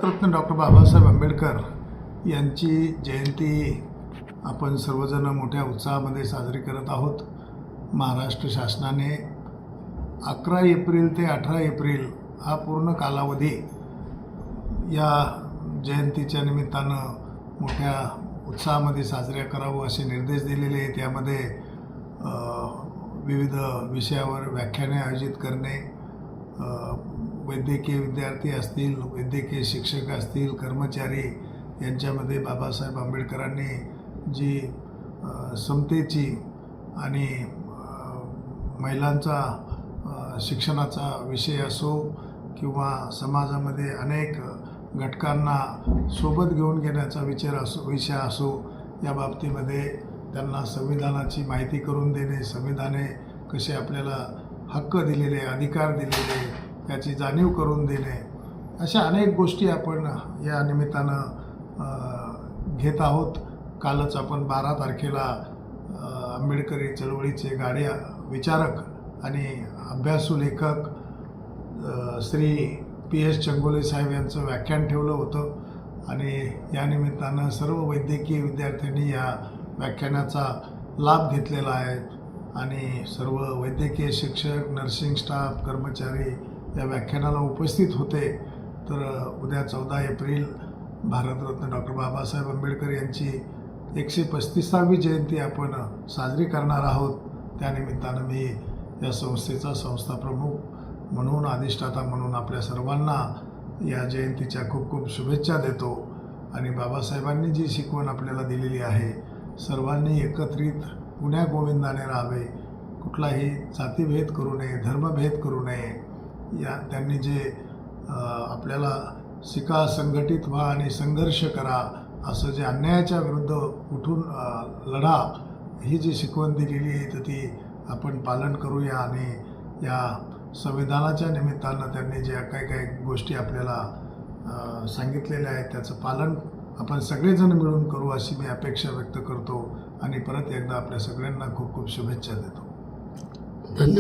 Bharat Ratna doctor Babasaheb Ambedkar यांची जयंती आपण सर्वजण मोठ्या उत्साहामध्ये साजरी करत आहोत. महाराष्ट्र शासनाने 11 एप्रिल ते 18 एप्रिल हा पूर्ण कालावधी या जयंतीच्या निमित्तानं मोठ्या उत्साहामध्ये साजऱ्या करावं असे निर्देश दिलेले आहेत. यामध्ये विविध विषयावर व्याख्याने आयोजित करणे, वैद्यकीय विद्यार्थी असतील, वैद्यकीय शिक्षक असतील, कर्मचारी यांच्यामध्ये बाबासाहेब आंबेडकरांनी जी समतेची आणि महिलांचा शिक्षणाचा विषय असो किंवा समाजामध्ये अनेक घटकांना सोबत घेऊन घेण्याचा विषय असो, या बाबतीमध्ये त्यांना संविधानाची माहिती करून देणे, संविधाने कसे आपल्याला हक्क दिलेले, अधिकार दिलेले याची जाणीव करून देणे, अशा अनेक गोष्टी आपण या निमित्तानं घेत आहोत. कालच आपण 12 तारखेला आंबेडकरी चळवळीचे गाडे विचारक आणि अभ्यासू लेखक श्री PS चंगोले साहेब यांचं व्याख्यान ठेवलं होतं आणि या निमित्तानं सर्व वैद्यकीय विद्यार्थ्यांनी या व्याख्यानाचा लाभ घेतलेला आहे आणि सर्व वैद्यकीय शिक्षक, नर्सिंग स्टाफ, कर्मचारी या व्याख्यानाला उपस्थित होते. तर उद्या 14 एप्रिल भारतरत्न डॉक्टर बाबासाहेब आंबेडकर यांची 135वी जयंती आपण साजरी करणार आहोत. त्यानिमित्तानं मी या संस्थेचा संस्थाप्रमुख म्हणून, अधिष्ठाता म्हणून आपल्या सर्वांना या जयंतीच्या खूप खूप शुभेच्छा देतो. आणि बाबासाहेबांनी जी शिकवण आपल्याला दिलेली आहे, सर्वांनी एकत्रित गुण्या गोविंदाने राहावे, कुठलाही जातीभेद करू नये, धर्मभेद करू नये. या त्यांनी जे आपल्याला शिका, संघटित व्हा आणि संघर्ष करा, असं जे अन्यायाच्या विरुद्ध उठून लढा, ही जी शिकवण दिलेली आहे तर ती आपण पालन करूया. आणि या संविधानाच्या निमित्तानं त्यांनी ज्या काही गोष्टी आपल्याला सांगितलेल्या आहेत त्याचं पालन आपण सगळेजण मिळून करू अशी मी अपेक्षा व्यक्त करतो आणि परत एकदा आपल्या सगळ्यांना खूप खूप शुभेच्छा देतो. धन्यवाद.